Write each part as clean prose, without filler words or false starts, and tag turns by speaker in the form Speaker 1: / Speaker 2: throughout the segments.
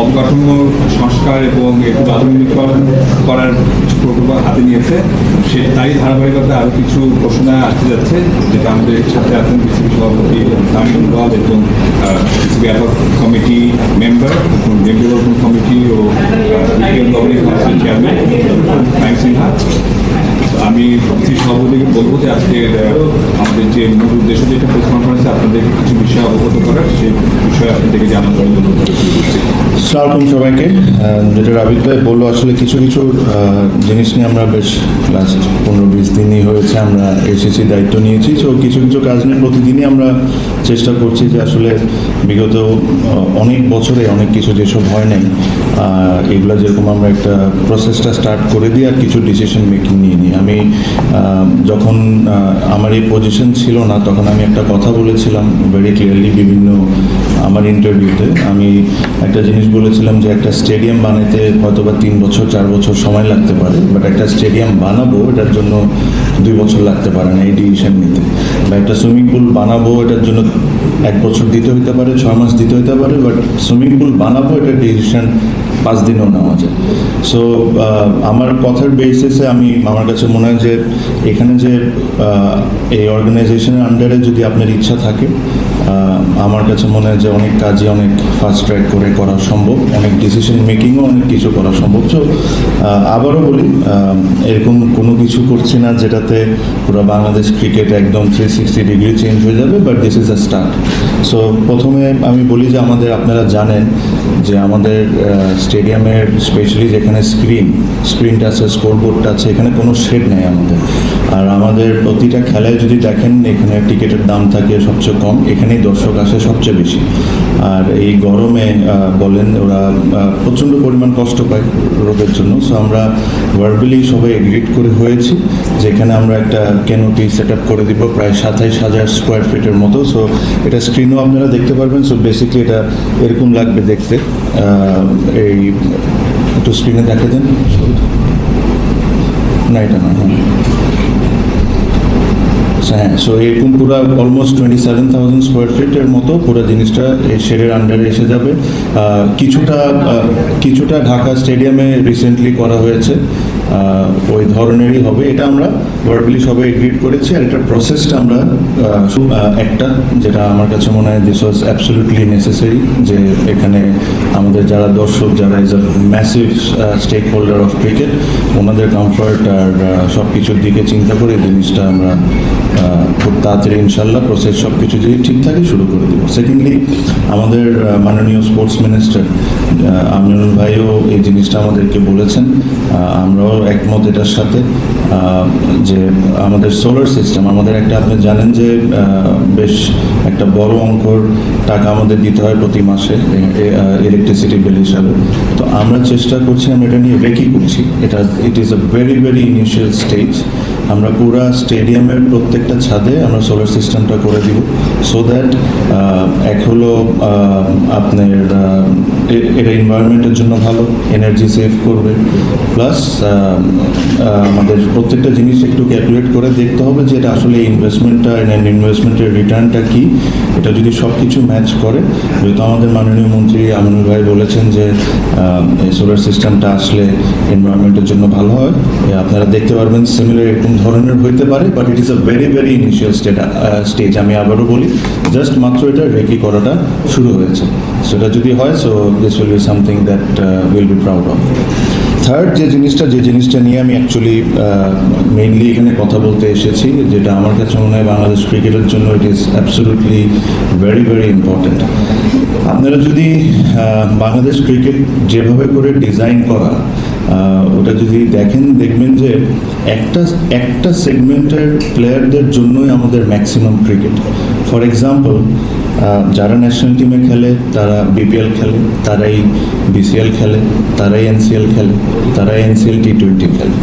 Speaker 1: অবকাঠামো সংস্কার এবং একটু আধুনিকীকরণ করার কিছু প্রকল্প হাতে নিয়েছে। তাই ধারাবাহিকতা আরও কিছু ঘোষণা আসতে যাচ্ছে, যেটা আমাদের সাথে আছেন বিসিবি সভাপতি তামিম ইকবাল এবং বিসিবি অ্যাডহক কমিটি মেম্বার এবং ডেভেলপমেন্ট কমিটি ও regional governing council chairman Naim Sinha. আমি বিসিবি সভাপতিকে বলবো যে আজকের আমাদের যে মূল উদ্দেশ্য, যেটা প্রেস কনফারেন্সে আপনাদেরকে কিছু বিষয় অবগত করার, সেই বিষয়ে আপনাদেরকে জানানোর জন্য অনুরোধ করছি।
Speaker 2: আসসালামু আলাইকুম সবাইকে। যেটা রাবিদ ভাই বললো, আসলে কিছু কিছু জিনিস নিয়ে আমরা বেশ লাস্ট 15-20 দিনই হয়েছে আমরা এসেছি, দায়িত্ব নিয়েছি। তো কিছু কিছু কাজ নিয়ে প্রতিদিনই আমরা চেষ্টা করছি যে আসলে বিগত অনেক বছরে অনেক কিছু যেসব হয় নাই, এগুলো যেরকম আমরা একটা প্রসেসটা স্টার্ট করে দিই আর কিছু ডিসিশন মেকিং নিয়ে নিই। আমি যখন আমার এই পজিশন ছিল না, তখন আমি একটা কথা বলেছিলাম ভেরি ক্লিয়ারলি বিভিন্ন আমার ইন্টারভিউতে। আমি একটা জিনিস বলেছিলাম যে একটা স্টেডিয়াম বানাতে হয়তো বা 3 বছর 4 বছর সময় লাগতে পারে, বাট একটা স্টেডিয়াম বানাবো এটার জন্য 2 বছর লাগতে পারে না এই ডিসিশন নিতে। বা একটা সুইমিং পুল বানাবো এটার জন্য 1 বছর দিতে হইতে পারে, 6 মাস দিতে হইতে পারে, বাট সুইমিং পুল বানাবো এটার ডিসিশন 5 দিনও নেওয়া যায়। সো আমার কথার বেসিসে আমার কাছে মনে হয় যে এখানে যে এই অর্গানাইজেশনের আন্ডারে যদি আপনার ইচ্ছা থাকে, আমার কাছে মনে হয় যে অনেক কাজই অনেক ফাস্ট ট্র্যাক করে করা সম্ভব, অনেক ডিসিশন মেকিংও অনেক কিছু করা সম্ভব। তো আবারও বলি, এরকম কোনো কিছু করছি না যেটাতে পুরো বাংলাদেশ ক্রিকেট একদম 360 ডিগ্রি চেঞ্জ হয়ে যাবে, but this is a start. So প্রথমে আমি বলি যে আপনারা জানেন যে আমাদের স্টেডিয়ামের স্পেশালি যেখানে স্ক্রিনটা আছে, স্কোরবোর্ডটা আছে, এখানে কোনো শেড নেই আমাদের। আর আমাদের প্রতিটা খেলায় যদি দেখেন, এখানে টিকিটের দাম থাকে সবচেয়ে কম, এখানেই দর্শক আসে সবচেয়ে বেশি। আর এই গরমে বলেন ওরা প্রচণ্ড পরিমাণ কষ্ট পায় রোদের জন্য। সো আমরা ভার্বালি সবাই এগ্রিড করে হয়েছি যেখানে আমরা একটা ক্যানোপি সেট আপ করে দিব প্রায় 27,000 স্কোয়ার ফিটের মতো। সো এটা স্ক্রিনও আপনারা দেখতে পারবেন। সো বেসিকলি এটা এরকম লাগবে দেখতে। এই একটু স্ক্রিনে দেখে দেন না, এটা না, হ্যাঁ। সো এরকম পুরো অলমোস্ট 27,000 স্কোয়ার ফিটের মতো পুরো জিনিসটা এই শেডের আন্ডারে এসে যাবে। কিছুটা ঢাকা স্টেডিয়ামে রিসেন্টলি করা হয়েছে, ওই ধরনেরই হবে। এটা আমরা ভার্বালি সবাই এগ্রিড করেছি। আর এটার প্রসেসটা আমরা একটা, যেটা আমার কাছে মনে হয় দিস ওয়াজ অ্যাবসলিউটলি নেসেসারি, যে এখানে আমাদের যারা দর্শক, যারা is a massive stakeholder of cricket, ওনাদের কমফর্ট আর সব কিছুর দিকে চিন্তা করে জিনিসটা আমরা খুব তাড়াতাড়ি ইনশাল্লাহ প্রসেস সব কিছু যদি ঠিক থাকে শুরু করে দেবো। সেকেন্ডলি, আমাদের মাননীয় স্পোর্টস মিনিস্টার আমিনুল ভাইও এই জিনিসটা আমাদেরকে বলেছেন, আমরাও একমত এটার সাথে, যে আমাদের সোলার সিস্টেম, আমাদের একটা, আপনি জানেন যে বেশ একটা বড় অঙ্কর টাকা আমাদের দিতে হয় প্রতি মাসে ইলেকট্রিসিটি বিল হিসাবে। তো আমরা চেষ্টা করছি, আমরা এটা নিয়ে রেকি করছি। It is a very very initial stage. আমরা পুরা স্টেডিয়ামের প্রত্যেকটা ছাদে আমরা সোলার সিস্টেমটা করে দিব, সো দ্যাট এক হলো আপনার এটা এনভায়রনমেন্টের জন্য ভালো, এনার্জি সেভ করবে, প্লাস আমাদের প্রত্যেকটা জিনিস একটু ক্যালকুলেট করে দেখতে হবে যে এটা আসলে ইনভেস্টমেন্টের রিটার্নটা কি। এটা যদি সব কিছু ম্যাচ করে, যেহেতু আমাদের মাননীয় মন্ত্রী আমিনুল ভাই বলেছেন যে এই সোলার সিস্টেমটা আসলে এনভায়রনমেন্টের জন্য ভালো হয়, আপনারা দেখতে পারবেন সিমিলার এরকম ধরনের হইতে পারে, but it is a very very initial stage. আমি আবারও বলি, জাস্ট মাত্র এটা রেকি করাটা শুরু হয়েছে। সেটা যদি হয়, so this will be something that will be proud of. Third যে জিনিসটা নিয়ে আমি অ্যাকচুয়ালি মেইনলি এখানে কথা বলতে এসেছি, যেটা আমার কাছে মনে হয় বাংলাদেশ ক্রিকেটের জন্য it is absolutely very very important. আপনারা যদি বাংলাদেশ ক্রিকেট যেভাবে করে ডিজাইন করা, ওটা যদি দেখবেন যে একটা সেগমেন্টের প্লেয়ারদের জন্যই আমাদের ম্যাক্সিমাম ক্রিকেট। ফর এক্সাম্পল, যারা ন্যাশনাল টিমে খেলে তারা বিপিএল খেলে, তারাই বিসিএল খেলে, তারাই এনসিএল খেলে, তারাই এনসিএল T20 খেলে।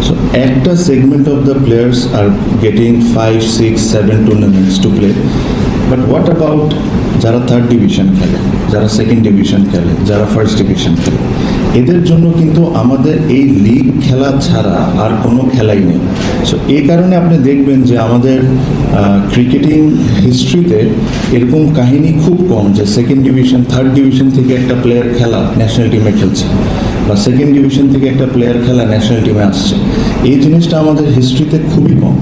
Speaker 2: সো একটা segment of the players are getting 5, 6, 7 tournaments to play. But what about যারা 3rd ডিভিশন খেলে, যারা 2nd ডিভিশন খেলে, যারা 1st ডিভিশন খেলে? এদের জন্য কিন্তু আমাদের এই লিগ খেলা ছাড়া আর কোনো খেলাই নেই। সো এই কারণে আপনি দেখবেন যে আমাদের ক্রিকেটিং হিস্ট্রিতে এরকম কাহিনী খুব কম যে সেকেন্ড ডিভিশন থার্ড ডিভিশন থেকে একটা প্লেয়ার খেলা ন্যাশনাল টিমে খেলছে, বা সেকেন্ড ডিভিশন থেকে একটা প্লেয়ার খেলা ন্যাশনাল টিমে আসছে। এই জিনিসটা আমাদের হিস্ট্রিতে খুবই কম।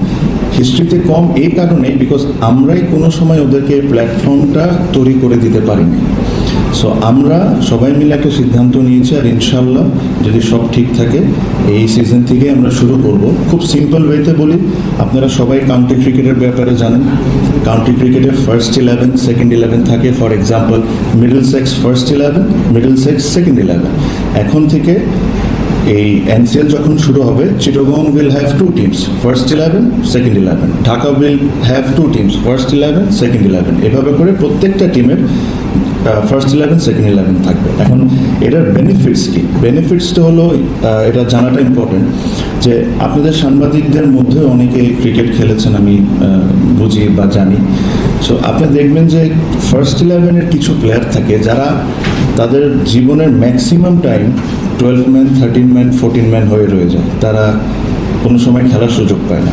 Speaker 2: হিস্ট্রিতে কম এই কারণে বিকজ আমরাই কোনো সময় ওদেরকে প্ল্যাটফর্মটা তৈরি করে দিতে পারিনি। সো আমরা সবাই মিলে একটা সিদ্ধান্ত নিয়েছি, আর ইনশাল্লাহ যদি সব ঠিক থাকে এই সিজন থেকে আমরা শুরু করব। খুব সিম্পল ওয়েতে বলি, আপনারা সবাই কাউন্টি ক্রিকেটের ব্যাপারে জানেন। কাউন্টি ক্রিকেটের ফার্স্ট 11, সেকেন্ড 11 থাকে। For example middle sex first 11, middle sex second 11। এখন থেকে এই এনসিএল যখন শুরু হবে, Chittagong will have 2 teams, first 11, second 11। Dhaka will have 2 teams, first 11, second 11। এভাবে করে প্রত্যেকটা টিমের ফার্স্ট 11, সেকেন্ড 11 থাকবে। এখন এটার বেনিফিটস কি? বেনিফিটসটা হলো এটা জানাটা ইম্পর্টেন্ট যে আপনাদের সাংবাদিকদের মধ্যে অনেকে ক্রিকেট খেলেছেন, আমি বুঝি বা জানি। সো আপনি দেখবেন যে ফার্স্ট 11-এর কিছু প্লেয়ার থাকে যারা তাদের জীবনের maximum time 12 man, 13 man, 14 man হয়ে রয়ে যায়, তারা কোনো সময় খেলার সুযোগ পায় না।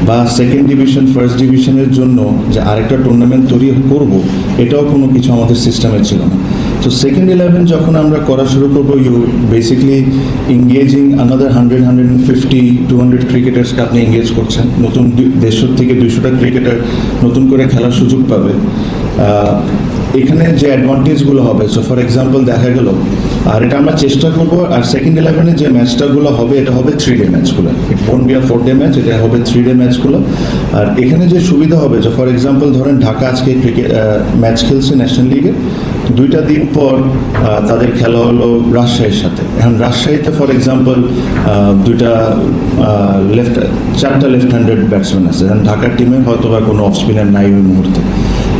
Speaker 2: বা সেকেন্ড ডিভিশন ফার্স্ট ডিভিশনের জন্য যে আরেকটা টুর্নামেন্ট তৈরি করব, এটাও কোনো কিছু আমাদের সিস্টেমে ছিল না। তো সেকেন্ড 11 যখন আমরা করা শুরু করবো, ইউ বেসিকলি এঙ্গেজিং আনাদার 100, 150, 200 ক্রিকেটার্সকে আপনি এঙ্গেজ করছেন। নতুন 150 থেকে 200টা ক্রিকেটার নতুন করে খেলার সুযোগ পাবে। এখানে যে অ্যাডভান্টেজগুলো হবে, সো ফর এক্সাম্পল দেখা গেল, আর এটা আমরা চেষ্টা করব, আর সেকেন্ড 11-এ যে ম্যাচটাগুলো হবে এটা হবে 3 ডে ম্যাচগুলো, it won't be a 4 day match, এটা হবে 3 ডে ম্যাচগুলো। আর এখানে যে সুবিধা হবে যে ফর এক্সাম্পল ধরেন ঢাকা আজকে ক্রিকেট ম্যাচ খেলছে ন্যাশনাল লিগে, 2টা দিন পর তাদের খেলা হলো রাজশাহীর সাথে। এখন রাজশাহীতে ফর এক্সাম্পল 4টা লেফট হ্যান্ডেড ব্যাটসম্যান আছে, ঢাকার টিমে হয়তো বা কোনো অফ স্পিনার নাই ওই মুহূর্তে।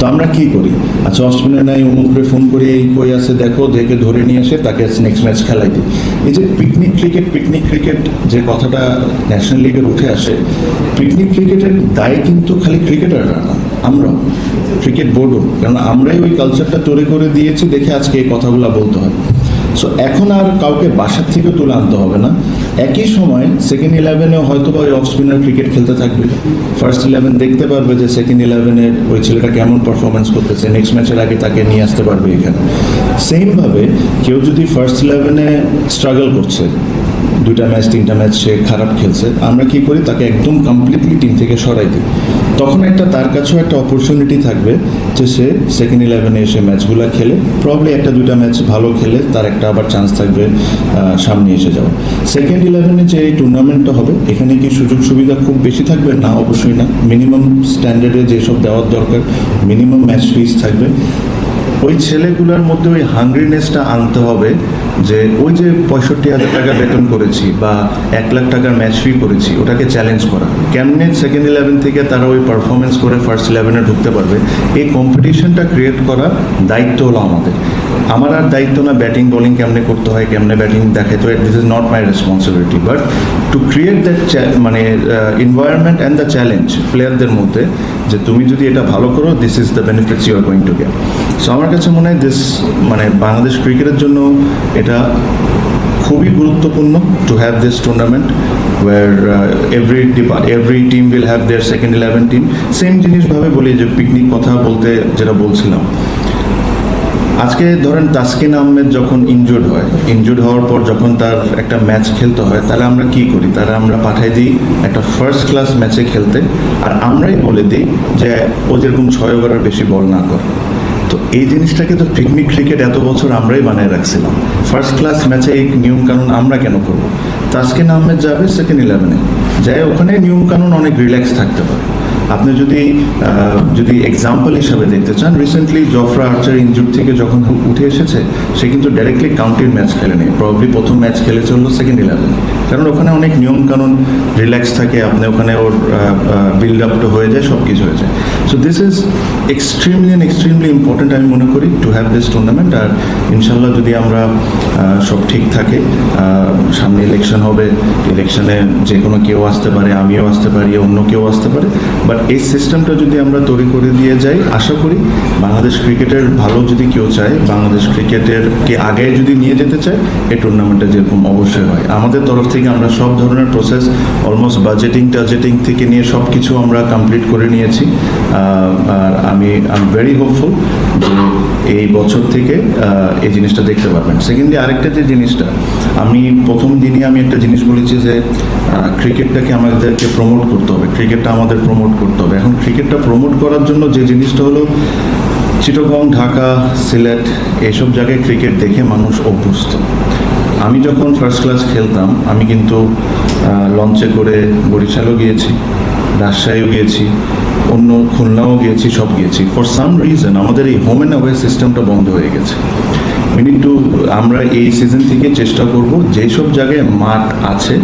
Speaker 2: তো আমরা কি করি, আচ্ছা অফ স্পিনার নাই, অমুকরে ফোন করে এই কই আছে দেখো, দেখে ধরে নিয়ে এসে তাকে নেক্সট ম্যাচ খেলাই দিই। এই যে পিকনিক ক্রিকেট যে কথাটা ন্যাশনাল লিগের উঠে আসে, পিকনিক ক্রিকেটের দায় কিন্তু খালি ক্রিকেটাররা না, আমরা ক্রিকেট বোর্ডও, কারণ আমরাই ওই কালচারটা তৈরি করে দিয়েছি দেখে আজকে এই কথাগুলো বলতে হয়। সো এখন আর কাউকে বাসার থেকে তুলে আনতে হবে না। একই সময় সেকেন্ড 11-এও হয়তো বা ওই অফ স্পিনার ক্রিকেট খেলতে থাকবে, ফার্স্ট 11 দেখতে পারবে যে সেকেন্ড 11-এর ওই ছেলেটা কেমন পারফরমেন্স করতেছে, নেক্সট ম্যাচের আগে তাকে নিয়ে আসতে পারবে এখানে। সেমভাবে কেউ যদি ফার্স্ট 11-এ স্ট্রাগল করছে, 2টা ম্যাচ 3টা ম্যাচ সে খারাপ খেলছে, আমরা কি করি, তাকে একদম কমপ্লিটলি টিম থেকে সরাই দিই। তখন তার কাছেও একটা অপরচুনিটি থাকবে যে সে সেকেন্ড 11-এ এসে ম্যাচগুলো খেলে, প্রবলি 1-2টা ম্যাচ ভালো খেলে তার একটা আবার চান্স থাকবে সামনে এসে যাওয়া। সেকেন্ড 11-এ যে এই টুর্নামেন্টটা হবে, এখানে কি সুযোগ সুবিধা খুব বেশি থাকবে? না, অবশ্যই না। মিনিমাম স্ট্যান্ডার্ডে যেসব দেওয়ার দরকার, মিনিমাম ম্যাচ ফিস থাকবে। ওই ছেলেগুলোর মধ্যে ওই হাংরিনেসটা আনতে হবে যে ওই যে 65,000 টাকা বেতন করেছি বা 1 লাখ টাকার ম্যাচ ফি করেছি, ওটাকে চ্যালেঞ্জ করা। কেমনে সেকেন্ড 11 থেকে তারা ওই পারফরমেন্স করে ফার্স্ট 11-এ ঢুকতে পারবে, এই কম্পিটিশনটা ক্রিয়েট করার দায়িত্ব হলো আমাদের। আমার আর দায়িত্ব না ব্যাটিং বোলিং কেমনে করতে হয়, কেমনে ব্যাটিং দেখাইতে হয়, this is not my responsibility, but to create that মানে এনভায়রনমেন্ট অ্যান্ড দ্য চ্যালেঞ্জ প্লেয়ারদের মধ্যে যে তুমি যদি এটা ভালো করো, this is the benefits you are going to get. So আমার কাছে মনে হয় দিস মানে বাংলাদেশ ক্রিকেটের জন্য এটা খুবই গুরুত্বপূর্ণ to have this tournament where every team will have their second 11 team. Same জিনিসভাবে বলি যে পিকনিক কথা বলতে যেটা বলছিলাম, আজকে ধরেন তাসকিন আহমেদ যখন ইনজুর্ড হওয়ার পর যখন তার একটা ম্যাচ খেলতে হয়, তাহলে আমরা কি করি, তাহলে আমরা পাঠাই দিই একটা ফার্স্ট ক্লাস ম্যাচে খেলতে, আর আমরাই বলে দিই যে ও যেরকম 6 ওভারের বেশি বল না করে। তো এই জিনিসটাকে তো পিকনিক ক্রিকেট এত বছর আমরাই বানিয়ে রাখছিলাম। ফার্স্ট ক্লাস ম্যাচে এই নিয়মকানুন আমরা কেন করবো? তাসকিন আহমেদ যাবে সেকেন্ড 11-এ, যাই ওখানে নিয়মকানুন অনেক রিল্যাক্স থাকতে পারে। আপনি যদি এক্সাম্পল হিসাবে দেখতে চান, রিসেন্টলি জফরা আর্চার ইনজুরি থেকে যখন উঠে এসেছে, সে কিন্তু ডাইরেক্টলি কাউন্টির ম্যাচ খেলেনি, প্রবাবলি প্রথম ম্যাচ খেলেছে হলো সেকেন্ড 11-এ, কারণ ওখানে অনেক নিয়মকানুন রিল্যাক্স থাকে, আপনি ওখানে ওর বিল্ড আপটা হয়ে যায়, সব কিছু হয়ে যায়। So this is extremely important আমি মনে করি টু হ্যাভ দিস টুর্নামেন্ট। আর ইনশাল্লাহ যদি আমরা সব ঠিক থাকে, সামনে ইলেকশন হবে, ইলেকশনে যে কোনো কেউ আসতে পারে, আমিও আসতে পারি, অন্য কেউ আসতে পারে, বাট বাট এই সিস্টেমটা যদি আমরা তৈরি করে দিয়ে যাই, আশা করি বাংলাদেশ ক্রিকেটের ভালো যদি কেউ চায়, বাংলাদেশ ক্রিকেটের কে আগে যদি নিয়ে যেতে চায়, এই টুর্নামেন্টটা যেরকম অবশ্যই হয়। আমাদের তরফ থেকে আমরা সব ধরনের প্রসেস অলমোস্ট বাজেটিং থেকে নিয়ে সব কিছু আমরা কমপ্লিট করে নিয়েছি। আর আমি ভেরি হোপফুল যে এই বছর থেকে এই জিনিসটা দেখতে পারবেন। সেকেন্ডলি আরেকটা যে জিনিসটা, আমি প্রথম দিনই আমি একটা জিনিস বলেছি যে ক্রিকেটটাকে আমাদেরকে প্রমোট করতে হবে, ক্রিকেটটা আমাদের প্রমোট করতে হবে। এখন ক্রিকেটটা প্রমোট করার জন্য যে জিনিসটা হলো, চিটাগং, ঢাকা, সিলেট এইসব জায়গায় ক্রিকেট দেখে মানুষ অভ্যস্ত। আমি যখন ফার্স্ট ক্লাস খেলতাম, আমি কিন্তু লঞ্চে করে বরিশালও গিয়েছি, রাজশাহীও গিয়েছি, অন্য খুলনাও গিয়েছি, সব গিয়েছি। ফর সাম রিজন আমাদের এই হোম অ্যান্ড অ্যাওয়ে সিস্টেমটা বন্ধ হয়ে গেছে। আমরা এই সিজন থেকে চেষ্টা করব যেসব জায়গায় মাঠ আছে,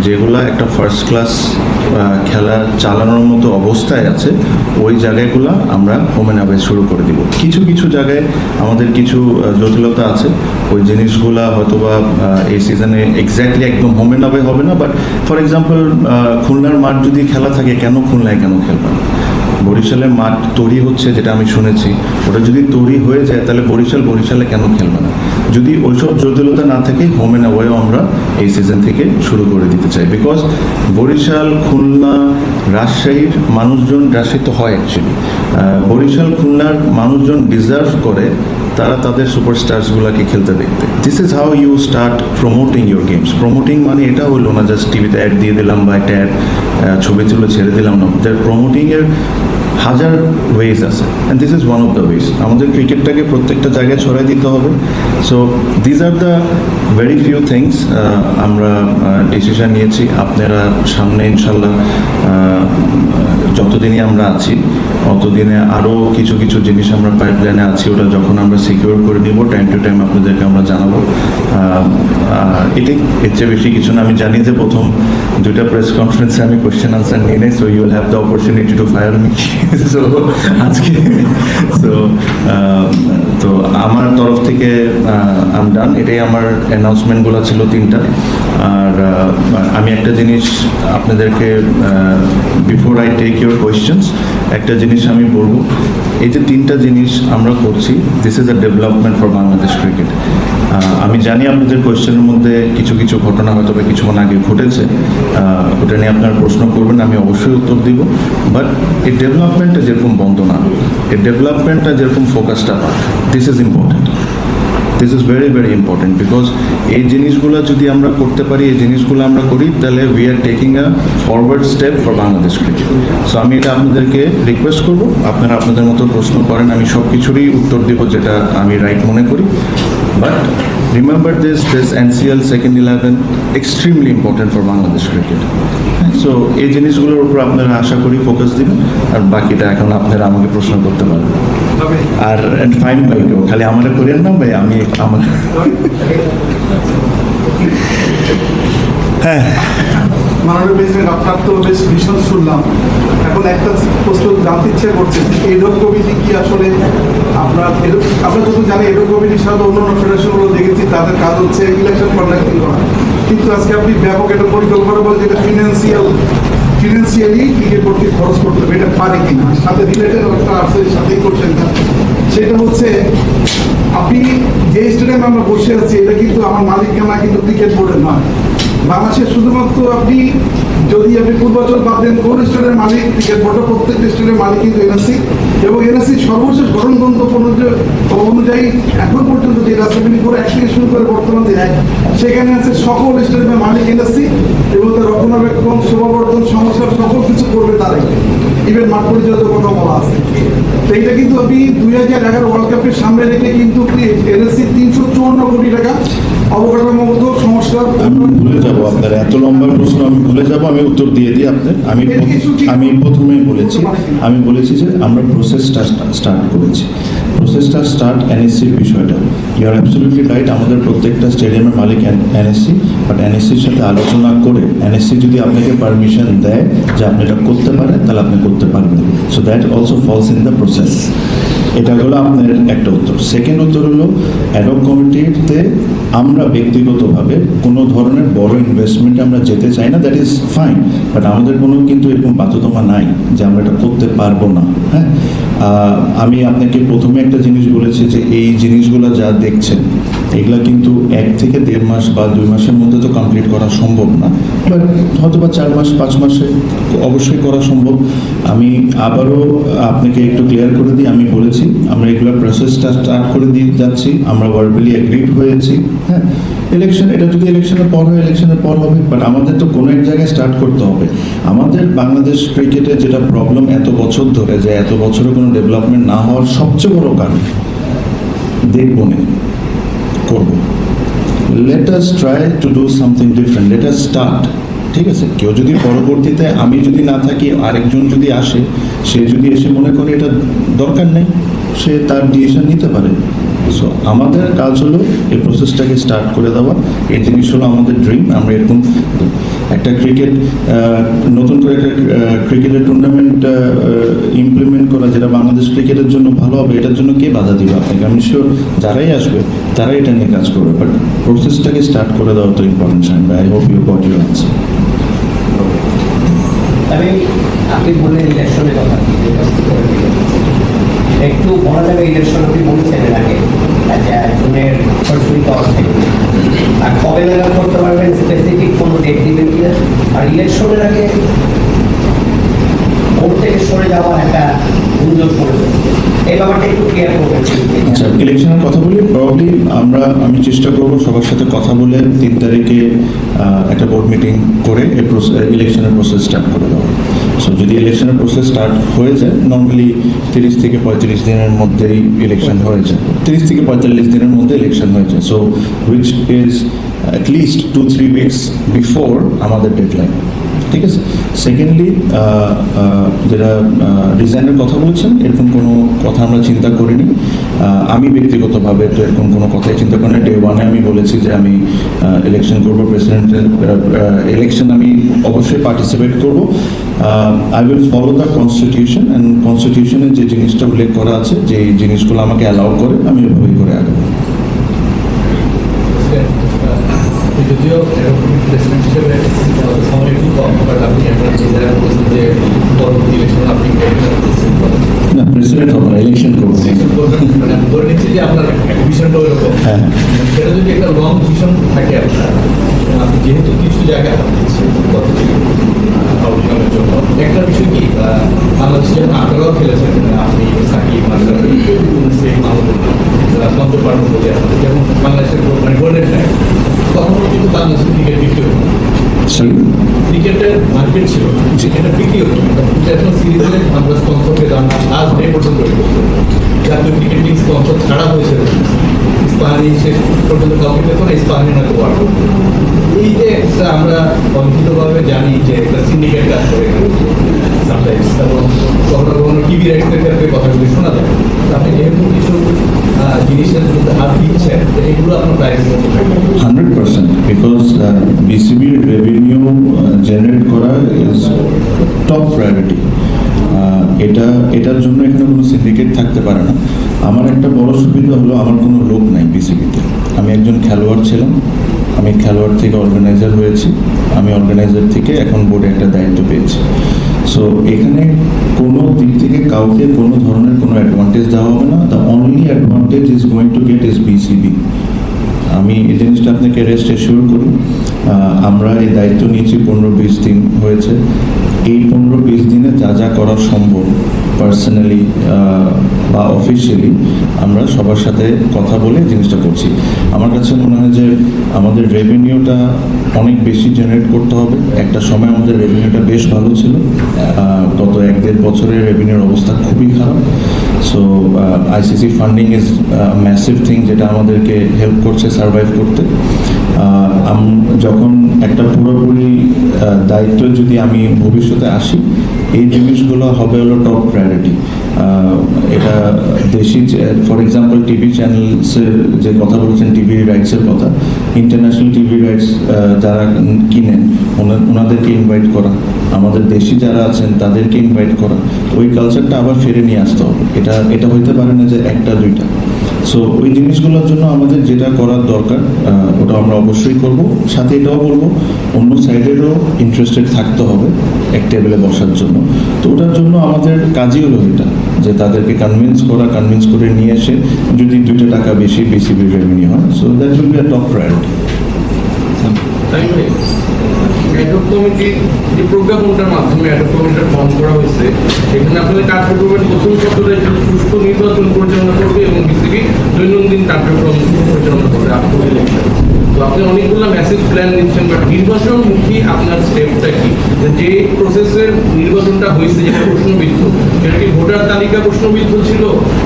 Speaker 2: যেগুলা একটা ফার্স্ট ক্লাস খেলা চালানোর মতো অবস্থায় আছে, ওই জায়গাগুলো আমরা হোম অ্যান্ড অ্যাওয়ে শুরু করে দিব। কিছু কিছু জায়গায় আমাদের কিছু জটিলতা আছে, ওই জিনিসগুলা হয়তোবা এই সিজনে এক্স্যাক্টলি একদম হোম অ্যান্ড অ্যাওয়ে হবে না। বাট ফর এক্সাম্পল খুলনার মাঠ যদি খেলা থাকে, কেন খুলনায় কেন খেলবে না? বরিশালের মাঠ তৈরি হচ্ছে, যেটা আমি শুনেছি, ওটা যদি তৈরি হয়ে যায় তাহলে বরিশালে কেন খেলবে না? যদি ওইসব জটিলতা না থাকে, হোম অ্যান্ড অ্যাওয়েও আমরা এই সিজন থেকে শুরু করে দিতে চাই। বিকজ বরিশাল, খুলনা, রাজশাহীর মানুষজন, রাজশাহী তো হয় অ্যাকচুয়ালি, বরিশাল, খুলনার মানুষজন ডিজার্ভ করে তারা তাদের সুপারস্টারসগুলোকে খেলতে দেখতে। This is how you start promoting your games. Promoting মানে এটা হলো না জাস্ট টিভিতে অ্যাড দিয়ে দিলাম বা একটা অ্যাড ছবি তুলে ছেড়ে দিলাম না। প্রমোটিংয়ের হাজার ওয়েজ আছে, and this is one of the ways. আমাদের ক্রিকেটটাকে প্রত্যেকটা জায়গায় ছড়াই দিতে হবে। So these are the very few things আমরা ডিসিশন নিয়েছি। আপনারা সামনে ইনশাল্লাহ যতদিনই আমরা আছি, অতদিনে আরও কিছু কিছু জিনিস আমরা পাইপলাইনে আছি, ওটা যখন আমরা সিকিউর করে নিব, টাইম টু টাইম আপনাদেরকে আমরা জানাবো। এটাই, এর চেয়ে বেশি কিছু না। আমি জানি যে প্রথম দুইটা প্রেস কনফারেন্সে আমি কোয়েশ্চেন আনসার নিয়ে নেই, so you will have the opportunity to fire me. So আজকে তো আমার তরফ থেকে আম ডান। এটাই আমার অ্যানাউন্সমেন্টগুলো ছিল, 3টা। আর আমি একটা জিনিস আপনাদেরকে, before I take your questions, একটা জিনিস আমি বলবো, এই যে 3টা জিনিস আমরা করছি, this is a development for Bangladesh cricket. আমি জানি আপনাদের কোয়েশ্চেনের মধ্যে কিছু কিছু ঘটনা হয়তো বা কিছুক্ষণ আগে ঘটেছে, ওটা নিয়ে আপনারা প্রশ্ন করবেন, আমি অবশ্যই উত্তর দিব। বাট এই ডেভেলপমেন্টটা যেরকম বন্ধ না, এই ডেভেলপমেন্টটা যেরকম ফোকাসটা পাক, this is important. This is very very important. Because এই জিনিসগুলো যদি আমরা করতে পারি, এই জিনিসগুলো আমরা করি, তাহলে we are taking a forward step for Bangladesh cricket. So আমি এটা আপনাদেরকে রিকোয়েস্ট করব, আপনারা আপনাদের মতো প্রশ্ন করেন, আমি সব কিছুরই উত্তর দেব যেটা আমি রাইট মনে করি। But remember this NCL second 11 extremely important for Bangladesh cricket. So এই জিনিসগুলোর উপর আপনারা আশা করি ফোকাস দিবেন, আর বাকিটা এখন আপনারা আমাকে প্রশ্ন করতে পারেন। আর ফাইন ভাই, খালি আমারে করেন না ভাই, আমি আমার হ্যাঁ
Speaker 3: মাননীয় প্রেসিডেন্ট, আপনার তো বেশ ভীষণ শুনলাম। এখন একটা প্রশ্ন জানতে ইচ্ছে করছে, এডক কমিটি কি আসলে আপনার, আমরা যত জানি এডক কমিটির সাথে অন্যান্য ফেডারেশনগুলো দেখেছি, তাদের কাজ হচ্ছে ইলেকশন কন্ডাক্টিং করা। কিন্তু আজকে আপনি ব্যাপক একটা পরিকল্পনা বলে, যেটা ফিনান্সিয়ালি ক্রিকেট বোর্ডকে খরচ করতে হবে, এটা পারে কিনা, সাথে রিলেটেড একটা আছে, সাথেই করছেন না। সেটা হচ্ছে, আপনি যে স্টেডিয়ামে আমরা বসে আছি, এটা কিন্তু আমার মালিকানা কিন্তু ক্রিকেট বোর্ডের নয়। বাংলাদেশের শুধুমাত্র আপনি পূর্বাচল বাদ দেন, কোন স্টেডিয়ামের মালিক ক্রিকেট বোর্ডের, প্রত্যেকটা স্টেডিয়ামের মালিক কিন্তু এনএসসি, এবং এনএসসি সর্বশেষ গঠনতন্ত্র অনুযায়ী এখন পর্যন্ত যে রাজনীতি করে 1 থেকে শুরু করে বর্তমান দিনে, সেখানে আছে সকল স্টেডিয়ামের মালিক এনএসসি, এবং তার রক্ষণাবেক্ষণ, শোভাবর্ধন, সংস্কার সকল কিছু করবে তারাই। ইভেন মাঠ পরিচালকের কথা বলা আছে। তো এইটা কিন্তু আপনি 2011 ওয়ার্ল্ড কাপের সামনে রেখে কিন্তু এনএসসি 354 কোটি টাকা অবকাঠামোগত সংস্কার।
Speaker 2: ভুলে যাবো আপনার এত লম্বা প্রশ্ন, আমি ভুলে যাবো, আমি উত্তর দিয়ে দিই আপনার। আমি প্রথমেই বলেছি যে আমরা প্রসেসটা স্টার্ট করেছি। প্রসেসটা স্টার্ট এনএসসির বিষয়টা, ইউ আর অ্যাবসলিউটলি রাইট। আমাদের প্রত্যেকটা স্টেডিয়ামের মালিক এনএসসি, বাট এনএসসির সাথে আলোচনা করে এনএসসি যদি আপনাকে পারমিশন দেয় যে আপনি এটা করতে পারেন, তাহলে আপনি করতে পারবেন। So that also falls in the process. এটা হলো আপনার একটা উত্তর। সেকেন্ড উত্তর হলো অ্যাডহক কমিটিতে আমরা ব্যক্তিগতভাবে কোনো ধরনের বড় ইনভেস্টমেন্টে আমরা যেতে চাই না, দ্যাট ইজ ফাইন, বাট আমাদের কোনো কিন্তু এরকম বাধ্যতা নাই যে আমরা এটা করতে পারবো না। হ্যাঁ, আমি আপনাকে প্রথমে একটা জিনিস বলেছি যে এই জিনিসগুলো যা দেখছেন এগুলা কিন্তু 1 থেকে 1.5 মাস বা 2 মাসের মধ্যে তো কমপ্লিট করা সম্ভব না, বাট হয়তো বা 4 মাস 5 মাসে অবশ্যই করা সম্ভব। আমি আবারও আপনাকে একটু ক্লিয়ার করে দিই, আমি বলেছি আমরা এগুলো প্রসেসটা স্টার্ট করে দিয়ে যাচ্ছি, আমরা ভার্বালি এগ্রিড হয়েছি। হ্যাঁ, ইলেকশন, এটা যদি ইলেকশনের পর হয় ইলেকশনের পর হবে, বাট আমাদের তো কোনো এক জায়গায় স্টার্ট করতে হবে। আমাদের বাংলাদেশ ক্রিকেটে যেটা প্রবলেম এত বছর ধরে, যে এত বছরে কোনো ডেভেলপমেন্ট না হওয়ার সবচেয়ে বড় কারণ দেখবো না, করবো। Let us try to do something different, let us start. ঠিক আছে, কেউ যদি পরবর্তীতে আমি যদি না থাকি আরেকজন যদি আসে, সে যদি এসে মনে করে এটা দরকার নেই, সে তার ডিসিশন নিতে পারে। সো আমাদের কাজ হলো এই প্রসেসটাকে স্টার্ট করে দেওয়া, এই জিনিস হলো আমাদের ড্রিম। আমরা এরকম একটা ক্রিকেট, নতুন করে একটা ক্রিকেটের টুর্নামেন্ট ইমপ্লিমেন্ট করা যেটা বাংলাদেশ ক্রিকেটের জন্য ভালো হবে, এটার জন্য কে বাধা দিবে আপনাকে? আমি শিওর যারাই আসবে তারাই এটা নিয়ে কাজ করবে, বাট প্রসেসটাকে স্টার্ট করে দেওয়া তো important. I hope you got your answer.
Speaker 4: তবে আপনি বললেন ইলেকশনের কথা, একটু বলা যাবে ইলেকশন আপনি বলছেন এর আগে জুনের ফার্স্ট উইক অফ থেকে, আর কবে নাগাদ করতে পারবেন স্পেসিফিক কোনো ডেট দিবেন কিনা? আর ইলেকশনের আগে ভোট থেকে সরে যাওয়ার একটা গুঞ্জন পড়বে, এই ব্যাপারটা একটু ক্লিয়ার করবেন।
Speaker 2: আচ্ছা, ইলেকশনের কথা বলি, প্রবাবলি আমি চেষ্টা করবো সবার সাথে কথা বলে 3 তারিখে একটা বোর্ড মিটিং করে ইলেকশনের প্রসেস স্টার্ট করে দেওয়া। সো যদি ইলেকশনের প্রসেস স্টার্ট হয়ে যায়, নর্মালি 30 থেকে 35 দিনের মধ্যেই ইলেকশন হয়ে যায়, 30 থেকে 45 দিনের মধ্যে ইলেকশন হয়ে যায়। So which is at least 2-3 weeks before আমাদের ডেডলাইন। ঠিক আছে। সেকেন্ডলি, যেটা ডিজাইনের কথা বলছেন, এরকম কোনো কথা আমরা চিন্তা করিনি। আমি ব্যক্তিগতভাবে তো এরকম কোনো কথাই চিন্তা করিনি। ডে 1-এ আমি বলেছি যে আমি ইলেকশন করবো, প্রেসিডেন্টের ইলেকশন আমি অবশ্যই পার্টিসিপেট করবো। I will follow the constitution, and কনস্টিটিউশনে যে জিনিসটা উল্লেখ করা আছে, যে জিনিসগুলো আমাকে অ্যালাউ করে, আমি ওইভাবেই করে আগাবো।
Speaker 5: যদিও এরকম প্রেসিডেন্ট হিসেবে সময় একটু কম, বাট আপনি আপনার নিজেরা বলছেন যে পরবর্তী ইলেকশন আপনি
Speaker 2: না, প্রেসিডেন্ট হবো না, ইলেকশন করবো।
Speaker 5: মানে আমি ধরে নিচ্ছি যে আপনার ভিশনটা ওইরকম,
Speaker 2: হ্যাঁ,
Speaker 5: সেটা যদি একটা লং ভিশন থাকে আপনার, আপনি যেহেতু কিছু জায়গায় আউটকামের জন্য একটা বিষয় কি বাংলাদেশে যখন আপনারাও খেলেছেন, আপনি সাকিব মাসারি সেই মন্তব্য বলে আপনাদের যেমন বাংলাদেশের মানে গোল্ডেন টাইম, তখন কিন্তু বাংলাদেশের ক্রিকেট বিক্রি হতো, ক্রিকেটের মার্কেট ছিল, সেখানে বিক্রি হতো। ইন্টারন্যাশনাল সিরিজে আমরা স্পন্সর পেতাম না, লাস্ট ডে পর্যন্ত জাতীয় ক্রিকেট লিগ স্পন্সর ছাড়া হয়েছে, ইস্পাহানি শেষ পর্যন্ত কাউকে পেত না, ইস্পাহানি না তো পারবো। এই যে একটা আমরা অলিখিতভাবে জানি যে একটা সিন্ডিকেট কাজ করে সামটাইমস, এবং কখনো কখনো টিভি রাইটসের ক্ষেত্রে কথাগুলি শোনা যায়। আপনি যেহেতু কিছু জিনিসের মধ্যে হাত দিচ্ছেন, এগুলো আপনার প্রাইভেট মধ্যে থাকবে
Speaker 2: 100%, বিকজ বিসিবি রেভিনিউ জেনারেট করা ইজ টপ প্রায়োরিটি। এটার জন্য এখানে কোনো সিন্ডিকেট থাকতে পারে না। আমার একটা বড় সুবিধা হলো আমার কোনো লোক নাই বিসিবিতে। আমি একজন খেলোয়াড় ছিলাম, আমি খেলোয়াড় থেকে অর্গানাইজার হয়েছি, আমি অর্গানাইজার থেকে এখন বোর্ডে একটা দায়িত্ব পেয়েছি। সো এখানে কোনো দিক থেকে কাউকে কোনো ধরনের কোনো অ্যাডভান্টেজ দেওয়া হবে না। The only advantage is going to gate is BCB. আমি এই জিনিসটা আপনাকে রেস্ট এশিওর করি। আমরা এই দায়িত্ব নিয়েছি 15-20 দিন হয়েছে। এই 15-20 দিনে যা যা করা সম্ভব পার্সোনালি বা অফিসিয়ালি আমরা সবার সাথে কথা বলে জিনিসটা করছি। আমার কাছে মনে হয় যে আমাদের রেভিনিউটা অনেক বেশি জেনারেট করতে হবে। একটা সময় আমাদের রেভিনিউটা বেশ ভালো ছিল, গত 1-1.5 বছরের রেভিনিউর অবস্থা খুবই খারাপ। So ICC funding is massive thing, যেটা আমাদেরকে হেল্প করছে সার্ভাইভ করতে। যখন একটা পুরোপুরি দায়িত্ব যদি আমি ভবিষ্যতে আসি, এই জিনিসগুলো হবে হলো টপ প্রায়োরিটি। এটা দেশি, ফর এক্সাম্পল টিভি চ্যানেলসের যে কথা বলেছেন, টিভি রাইটসের কথা, ইন্টারন্যাশনাল টিভি রাইটস যারা কিনেন ওনাদেরকে ইনভাইট করা, আমাদের দেশি যারা আছেন তাদেরকে ইনভাইট করা, ওই কালচারটা আবার ফিরে নিয়ে আসতে হবে। এটা হইতে পারে না যে একটা দুইটা। সো ওই জিনিসগুলোর জন্য আমাদের যেটা করার দরকার ওটা আমরা অবশ্যই করব। সাথে এটাও বলবো অন্য সাইডেরও ইন্টারেস্টেড থাকতে হবে এক টেবিলে বসার জন্য। তো ওটার জন্য আমাদের কাজই হলো এটা, যে তাদেরকে কনভিন্স করে নিয়ে এসে যদি 2 টাকা বেশি বিসিবির রেভিনিউ হয়, so that will be a top priority.
Speaker 6: Ad hoc committee যে প্রজ্ঞাপনটার মাধ্যমে অ্যাডহক কমিটিটা ফর্ম করা হয়েছে, এখানে আপনাদের কার্যক্রমের প্রথম শব্দটা সুষ্ঠু নির্বাচন পরিচালনা করবে এবং বিসিবি দৈনন্দিন কার্যক্রম পরিচালনা করবে আফটার ইলেকশন। তো আপনি অনেকগুলো মেসেজ প্ল্যান দিচ্ছেন, বাট নির্বাচনমুখী আপনার স্টেপটা কি? যে প্রসেসের নির্বাচনটা হয়েছে যেটা প্রশ্নবিদ্ধ, সেটা কি ভোটার তালিকা প্রশ্নবিদ্ধ ছিল,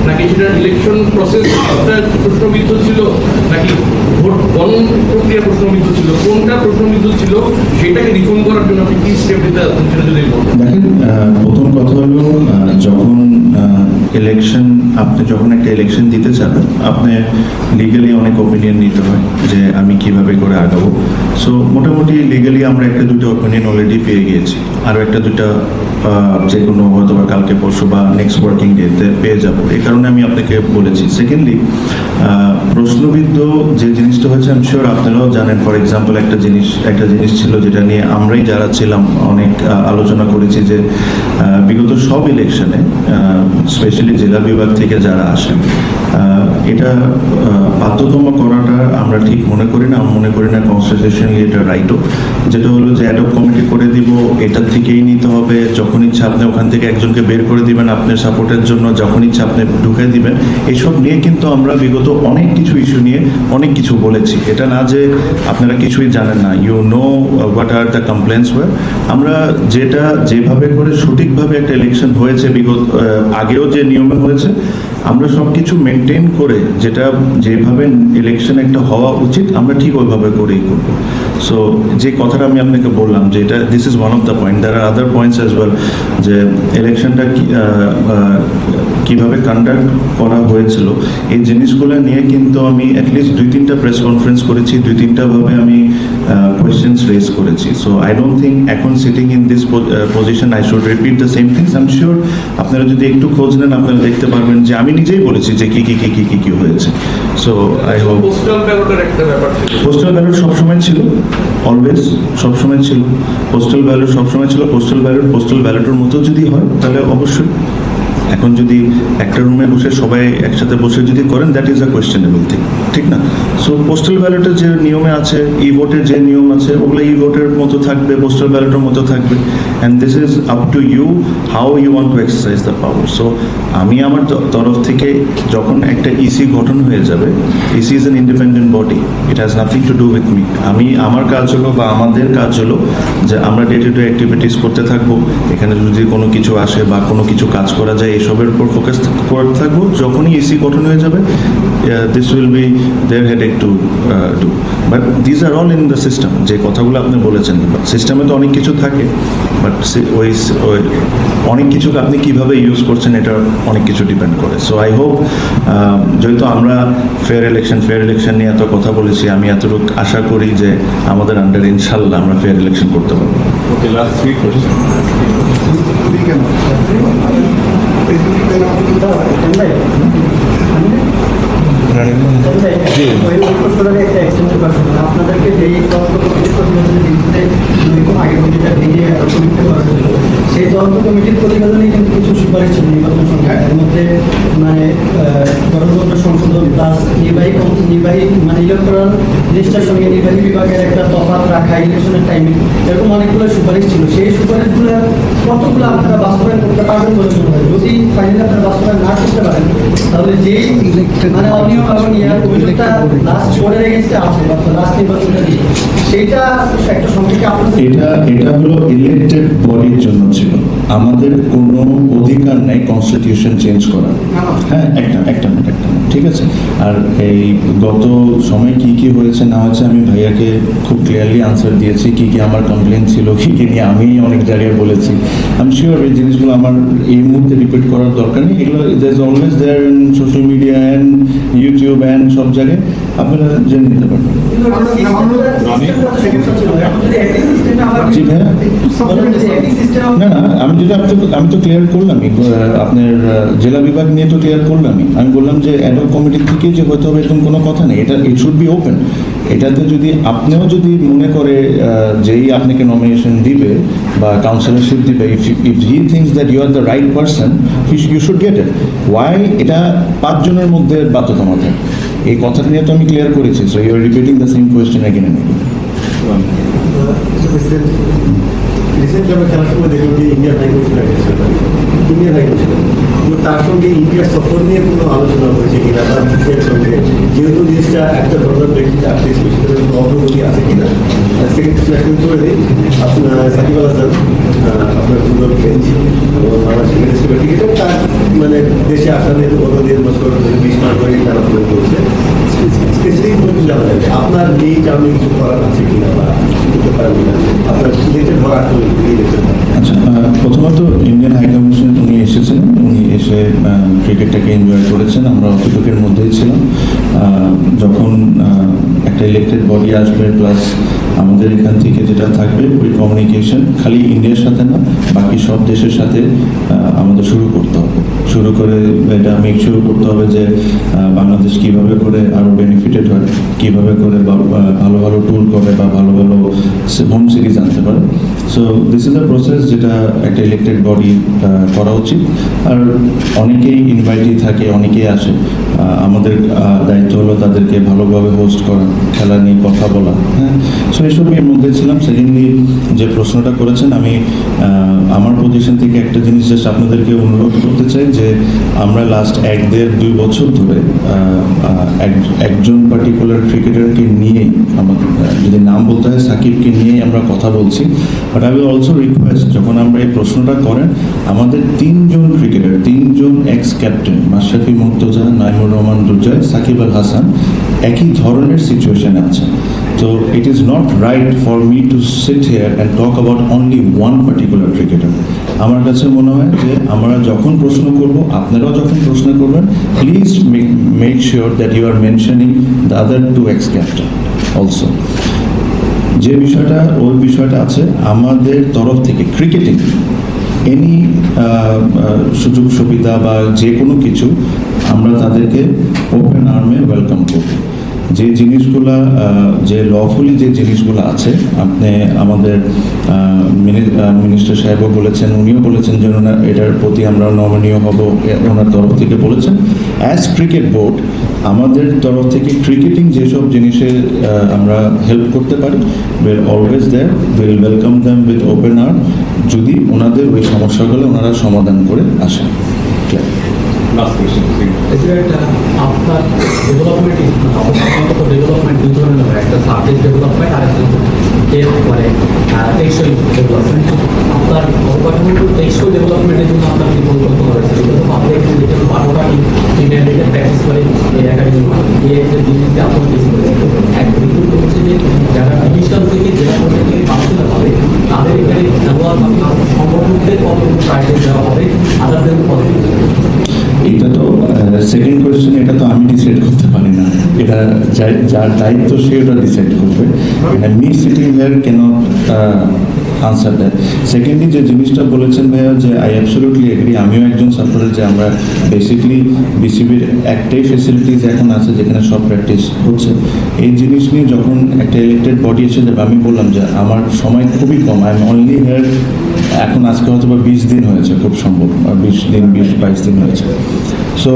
Speaker 6: নাকি সেটা ইলেকশন প্রসেসটা প্রশ্নবিদ্ধ ছিল, নাকি ভোট গণন প্রক্রিয়া প্রশ্নবিদ্ধ ছিল? কোনটা প্রশ্নবিদ্ধ ছিল সেটাকে রিফর্ম করার জন্য আপনি কি স্টেপ দিতে যাচ্ছেন সেটা যদি বলেন।
Speaker 2: দেখেন, প্রথম কথা হলো যখন আপনি যখন একটা ইলেকশন দিতে যাবেন, আপনি লিগালি অনেক ওপিনিয়ন নিতে হয় যে আমি কিভাবে করে আগাবো। সো মোটামুটি লিগালি আমরা 1-2টা ওপিনিয়ন অলরেডি পেয়ে গিয়েছি, আরও 1-2টা যে কোনো হয়তো বা কালকে পরশু বা নেক্সট ওয়ার্কিং ডেতে পেয়ে যাবো। এই কারণে আমি আপনাকে বলেছি। সেকেন্ডলি, প্রশ্নবিদ্ধ যে জিনিসটা হয়েছে, আমি শিওর আপনারাও জানেন। ফর এক্সাম্পল, একটা জিনিস ছিল যেটা নিয়ে আমরাই যারা ছিলাম অনেক আলোচনা করেছি, যে বিগত সব ইলেকশনে স্পেশালি জেলা বিভাগ থেকে যারা আসেন, এটা বাধ্যতামূলক করাটা আমরা ঠিক মনে করি না। আমি মনে করি না কনস্টিটিউশনালি এটা রাইটও, যেটা হলো যে অ্যাডহক কমিটি করে দিব, এটার থেকেই নিতে হবে, যখন ইচ্ছা আপনি ওখান থেকে একজনকে বের করে দিবেন আপনার সাপোর্টের জন্য, যখন ইচ্ছা আপনি ঢুকে দিবেন। এইসব নিয়ে কিন্তু আমরা বিগত অনেক কিছু ইস্যু নিয়ে অনেক কিছু বলেছি। এটা না যে আপনারা কিছুই জানেন না, you know what are the complaints were. আমরা যেভাবে করে সঠিকভাবে একটা ইলেকশন হয়েছে, বিগত আগেও যে নিয়মে হয়েছে, আমরা সব কিছু মেনটেন করে যেভাবে ইলেকশন একটা হওয়া উচিত আমরা ঠিক ওইভাবে করেই করব। সো যে কথাটা আমি আপনাকে বললাম যে this is one of the point, there are other points as well, যে ইলেকশনটা কীভাবে কন্ডাক্ট করা হয়েছিল, এই জিনিসগুলো নিয়ে কিন্তু আমি অ্যাটলিস্ট 2-3টা প্রেস কনফারেন্স করেছি, 2-3টাভাবে আমি কোয়েশ্চেন্স রেজ করেছি। সো আই ডোন্ট থিঙ্ক এখন sitting in this position I should repeat the same things. I am sure আপনারা যদি একটু খোঁজ নেন আপনারা দেখতে পারবেন যে আমি নিজেই বলেছি যে কি হয়েছে। সো আই হোপ
Speaker 6: পোস্টাল ব্যালটের একটা ব্যাপার ছিল।
Speaker 2: পোস্টাল ব্যালট সবসময় ছিল, অলওয়েজ সবসময় ছিল। পোস্টাল ব্যালট সবসময় ছিল। পোস্টাল ব্যালটের মতো যদি হয় তাহলে অবশ্যই। এখন যদি একটা রুমে বসে সবাই একসাথে বসে যদি করেন, that is a questionable thing, ঠিক না? সো পোস্টাল ব্যালটের যে নিয়মে আছে, ই ভোটের যে নিয়ম আছে, ওগুলো ই ভোটের মতো থাকবে, পোস্টাল ব্যালটের মতো থাকবে। And this is up to you how you want to exercise the power. So আমি আমার তরফ থেকে যখন একটা ইসি গঠন হয়ে যাবে, EC is an independent body, it has nothing to do with me. আমার কাজ হলো বা আমাদের কাজ হলো যে আমরা ডে টু ডে অ্যাক্টিভিটিস করতে থাকবো। এখানে যদি কোনো কিছু আসে বা কোনো কিছু কাজ করা যায়, এসবের উপর ফোকাস করতে থাকবো। যখনই ইসি গঠন হয়ে যাবে, this will be their headache to do. But these are all in the system. যে কথাগুলো আপনি বলেছেন, সিস্টেমে তো অনেক কিছু থাকে, বাট ওই অনেক কিছুকে আপনি কীভাবে ইউজ করছেন এটা অনেক কিছু ডিপেন্ড করে। সো আই হোপ, যেহেতু আমরা ফেয়ার ইলেকশন নিয়ে এত কথা বলেছি, আমি এতটুকু আশা করি যে আমাদের আন্ডার ইনশাল্লাহ আমরা ফেয়ার ইলেকশন করতে পারবো।
Speaker 1: ওকে, লাস্ট 3 কোয়েশ্চেন।
Speaker 3: কেন
Speaker 7: আপনাদেরকে যে সেই তদন্ত কমিটির প্রতিবেদনে কিন্তু কিছু সুপারিশ ছিল নির্বাচন সংখ্যা, এর মধ্যে মানে গণতন্ত্র সংশোধন প্লাস নির্বাহী মানে ইলেকট্রাল জিনিসটার সঙ্গে নির্বাহী বিভাগের একটা তফাৎ রাখা, ইলেকশনের টাইমে, এরকম অনেকগুলো সুপারিশ ছিল। সেই সুপারিশগুলো কতগুলো আপনারা বাস্তবায়ন করতে পারবেন বলে মনে হয়? যদি ফাইনালি আপনারা বাস্তবায়ন না করতে পারেন, তাহলে যেই মানে অনিয়ম এবং ইয়ার অভিযোগটা লাস্ট বোর্ডের এগেইনস্টে আছে বা লাস্ট নির্বাচনটা দিয়ে, সেইটা একটা সংখ্যাকে আপনাদের
Speaker 2: এটা হলো ইলেক্টেড বডির জন্য ছিল। আমাদের কোনো অধিকার নেই কনস্টিটিউশন চেঞ্জ করার। হ্যাঁ, একটা মিনিট, ঠিক আছে। আর এই গত সময় কি কি হয়েছে না হয়েছে আমি ভাইয়াকে খুব ক্লিয়ারলি আনসার দিয়েছি, কি কি আমার কমপ্লেন ছিল, কি কি নিয়ে আমি অনেক জায়গায় বলেছি। আমি শিওর এই জিনিসগুলো আমার এই মুহূর্তে রিপিট করার দরকার নেই। এগুলো there is always there in social media and YouTube and সব জায়গায় আপনারা জেনে নিতে পারবেন। জি ভাইয়া, না না, আমি তো ক্লিয়ার করলামই, আপনার জেলা বিভাগ নিয়ে তো ক্লিয়ার করলামই। আমি বললাম যে অ্যাডহক কমিটির থেকে যে হয়তো হবে এরকম কোনো কথা নেই, এটা ইট শুড বি ওপেন। এটাতে যদি আপনিও যদি মনে করে যেই আপনাকে নমিনেশন দিবে বা কাউন্সিলরশিপ দিবে, if he thinks that you are the right person, you should get it. Why এটা 5 জনের মধ্যে বাধ্যতামূলক, এই কথাটা নিয়ে তো আমি ক্লিয়ার করেছি। So you are repeating the same question again and again.
Speaker 8: Recently আমরা খেলার সময় দেখলাম যে ইন্ডিয়ান হাইকোর্ট ছিল, কিন্তু তার সঙ্গে ইন্ডিয়ার সফর নিয়ে কোনো আলোচনা হয়েছে কিনা, তার বিষয়ের সঙ্গে যেহেতু জিনিসটা একটা ধরনের ব্যক্তিতে আসছে সেটার কোনো অগ্রগতি আছে কিনা। সেকেন্ড কোয়েশ্চন করে দিই, আপনার সাকিব আল হাসান আপনার ফুটবল বেঞ্চ এবং আমার সেকেন্ড ক্রিকেটার, তার মানে দেশে আসা নিয়ে গত 1.5 বছর 20 মাস ধরে তারা প্রয়োগ করছে। স্পেসিফিক কোনো কিছু জানা যাবে আপনার এই কারণে কিছু করার আছে কিনা বা করতে পারেন কিনা, আপনার রিলেটেড হওয়ার
Speaker 2: আচ্ছা, প্রথমত ইন্ডিয়ান হাই কমিশন উনি এসেছিলেন, উনি এসে ক্রিকেটটাকে এনজয় করেছেন, আমরা অতটুকের মধ্যেই ছিলাম। যখন একটা ইলেক্টেড বডি আসবে প্লাস আমাদের এখান থেকে যেটা থাকবে ওই কমিউনিকেশন খালি ইন্ডিয়ার সাথে না, বাকি সব দেশের সাথে আমাদের শুরু করতে হবে। শুরু করে এটা মেক শিওর করতে হবে যে বাংলাদেশ কীভাবে করে আরও বেনিফিটেড হয়, কীভাবে করে ভালো ভালো ট্যুর করে বা ভালো ভালো হোম সিরিজ আনতে পারে। So this is a process যেটা একটা ইলেক্টেড বডি করা উচিত। আর অনেকেই ইনভাইটেড থাকে, অনেকেই আসে, আমাদের দায়িত্ব হলো তাদেরকে ভালোভাবে হোস্ট করা, খেলা নিয়ে কথা বলা। হ্যাঁ, সো এসবই এর মধ্যে ছিলাম। সেকেন্ডলি যে প্রশ্নটা করেছেন, আমি আমার পজিশন থেকে একটা জিনিস জাস্ট আপনাদেরকে অনুরোধ করতে চাই যে আমরা লাস্ট 1-1.5-2 বছর ধরে একজন পার্টিকুলার ক্রিকেটারকে নিয়েই, আমাদের যদি নাম বলতে হয় সাকিবকে নিয়েই আমরা কথা বলছি। But I will also request, যখন আমরা এই প্রশ্নটা করেন, আমাদের 3 জন ক্রিকেটার, 3 জন এক্স ক্যাপ্টেন মাশরাফি মুর্তজা, নাইমুর রহমান দুর্জয়, সাকিব আল হাসান একই ধরনের সিচুয়েশনে আছে। তো it is not right for me two sit here and talk about only one particular cricketer. আমার কাছে মনে হয় যে আমরা যখন প্রশ্ন করব, আপনারাও যখন প্রশ্ন করবেন, please make sure that you are mentioning the other 2 ex captain also. যে বিষয়টা ওই বিষয়টা আছে আমাদের তরফ থেকে ক্রিকেটিং এনি সুযোগ সুবিধা বা যে কোনো কিছু আমরা তাদেরকে ওপেন আর্মে ওয়েলকাম করব। যে জিনিসগুলা যে লফুলি যে জিনিসগুলো আছে, আপনি আমাদের মিনিস্টার সাহেবও বলেছেন, উনিও বলেছেন যে এটার প্রতি আমরা নমনীয় হব, ওনার তরফ থেকে বলেছেন। অ্যাজ ক্রিকেট বোর্ড আমাদের তরফ থেকে ক্রিকেটিং যেসব জিনিসে আমরা হেল্প করতে পারি, will always there, will welcome them with open arm, যদি ওনাদের ওই সমস্যাগুলো ওনারা সমাধান করে আসেন।
Speaker 1: Last question.
Speaker 5: আপনার ডেভেলপমেন্ট 2 ধরনের হয়, একটা সাবজেক্ট ডেভেলপমেন্ট আর একটা মানে টেকসই ডেভেলপমেন্ট। আপনার অবকাঠামোগত টেকসই ডেভেলপমেন্টের জন্য আপনার কি পরিকল্পনা রয়েছে? কিন্তু পাবলিক যেহেতু 12টা ইন্ডিয়ান প্র্যাকটিস করে এই একাডেমি এই একটা জিনিসকে আপনার বেশি করেছে। এক বিদ্যুৎ হচ্ছে যে যারা ডিভিশন থেকে জেলা পর্যায়ে থেকে কাউন্সিলর হবে, তাদের এখানে খেলোয়াড় বা সংগঠনদের কতটুকু প্রাইভেট দেওয়া হবে, আদারদের কতটুকু?
Speaker 2: এটা তো সেকেন্ড কোয়েশ্চেন, এটা তো আমি ডিসাইড করতে পারি না, এটা যার দায়িত্ব সে ওটা ডিসাইড করবে। Me sitting here cannot answer that. Secondly যে জিনিসটা বলেছেন ভাইয়া, যে আই অ্যাবসলিউটলি এগ্রি, আমিও একজন সাপোর্টার যে আমরা বেসিকলি বিসিবির একটাই ফেসিলিটিস এখন আছে যেখানে সব প্র্যাকটিস হচ্ছে। এই জিনিস নিয়ে যখন একটা ইলেক্টেড বডি এসে যাবে, আমি বললাম যে আমার সময় খুবই কম, আই এম অনলি হিয়ার, এখন আজকে হয়তো বা 20 দিন হয়েছে খুব সম্ভব, 20 দিন 20-22 দিন হয়েছে। সো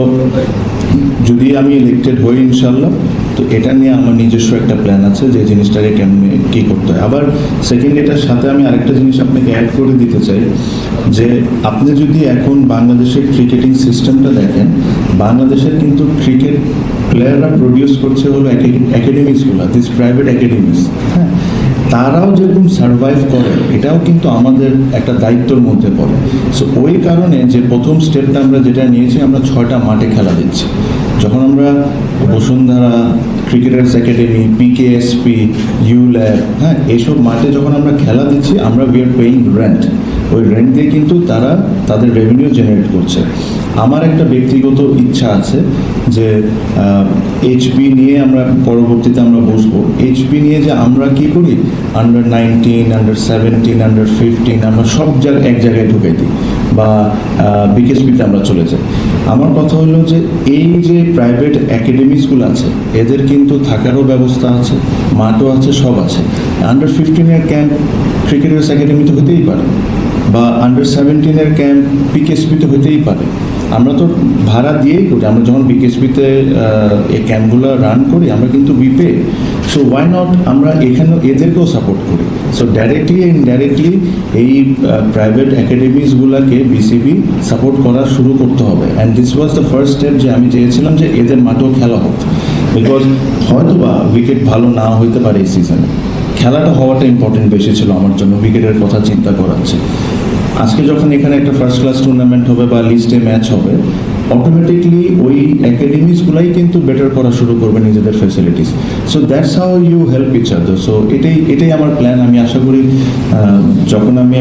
Speaker 2: যদি আমি ইলেক্টেড হই ইনশাল্লাহ, তো এটা নিয়ে আমার নিজস্ব একটা প্ল্যান আছে যে জিনিসটাকে কেমনে কী করতে হয়। আবার সেকেন্ড এটার সাথে আমি আরেকটা জিনিস আপনাকে অ্যাড করে দিতে চাই, যে আপনি যদি এখন বাংলাদেশের ক্রিকেটিং সিস্টেমটা দেখেন, বাংলাদেশের কিন্তু ক্রিকেট প্লেয়াররা প্রডিউস করছে হলো একাডেমিসগুলো, দিস প্রাইভেট একাডেমিস। হ্যাঁ, তারাও যেরকম সার্ভাইভ করে এটাও কিন্তু আমাদের একটা দায়িত্বের মধ্যে পড়ে। সো ওই কারণে যে প্রথম স্টেপটা আমরা যেটা নিয়েছি, আমরা 6টা মাঠে খেলা দিচ্ছি। যখন আমরা বসুন্ধরা, ক্রিকেটার্স একাডেমি, পিকেএসপি, ইউল্যাব, হ্যাঁ, এইসব মাঠে যখন আমরা খেলা দিচ্ছি, আমরা উই আর পেইং রেন্ট। ওই রেন্ট দিয়ে কিন্তু তারা তাদের রেভিনিউ জেনারেট করছে। আমার একটা ব্যক্তিগত ইচ্ছা আছে যে এইচপি নিয়ে আমরা পরবর্তীতে আমরা বসবো। এইচপি নিয়ে যে আমরা কি করি, আন্ডার-19, আন্ডার-17, আন্ডার-15 আমরা সব এক জায়গায় ঢুকাই দিই, বা বিকেএসপিতে আমরা চলে যাই। আমার কথা হলো যে এই যে প্রাইভেট একাডেমিসগুলো আছে, এদের কিন্তু থাকারও ব্যবস্থা আছে, মাঠও আছে, সব আছে। আন্ডার-15 ক্যাম্প ক্রিকেটার্স একাডেমিতে হতেই পারে, বা আন্ডার-17 ক্যাম্প পিকেএসপিতে হতেই পারে। আমরা তো ভাড়া দিয়েই করি। আমরা যখন বিকেএসপিতে এই ক্যাম্পগুলো রান করি, আমরা কিন্তু উইপে। সো ওয়াই নট আমরা এখানেও এদেরকেও সাপোর্ট করি। সো ডাইরেক্টলি ইনডাইরেক্টলি এই প্রাইভেট একাডেমিসগুলোকে বিসিবি সাপোর্ট করা শুরু করতে হবে। And this was the first step, যে আমি চেয়েছিলাম যে এদের মাঠেও খেলা হোক। বিকজ হয়তো বা উইকেট ভালো না হইতে পারে এই সিজনে, খেলাটা হওয়াটা ইম্পর্টেন্ট বেশি ছিল আমার জন্য, উইকেটের কথা চিন্তা করাচ্ছে। আজকে যখন এখানে একটা ফার্স্ট ক্লাস টুর্নামেন্ট হবে বা লিস্টে ম্যাচ হবে, অটোমেটিকলি ওই একাডেমিসগুলাই কিন্তু বেটার করা শুরু করবে নিজেদের facilities. So that's how you help each other. So এটাই আমার প্ল্যান। আমি আশা করি যখন আমি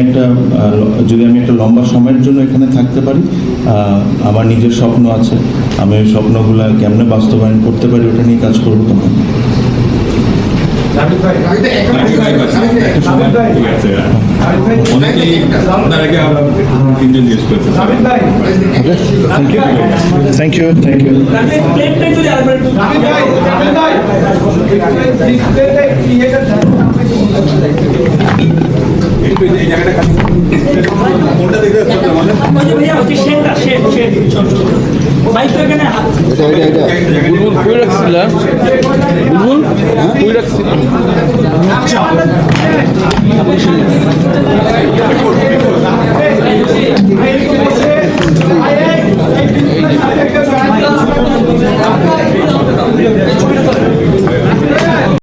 Speaker 2: যদি আমি একটা লম্বা সময়ের জন্য এখানে থাকতে পারি, আমার নিজের স্বপ্ন আছে, আমি ওই স্বপ্নগুলো কেমনে বাস্তবায়ন করতে পারি ওটা নিয়ে কাজ করবো তখন।
Speaker 1: অনেকেই আপনার আগে আমরা তিনজন জিজ্ঞেস করেছি।
Speaker 2: Thank you.
Speaker 1: একটু এই জায়গাটা কোনটা দেখতে যাচ্ছে আমাদের?
Speaker 6: বুলবুল কই রাখছিলা? বুলবুল কই রাখছিলা?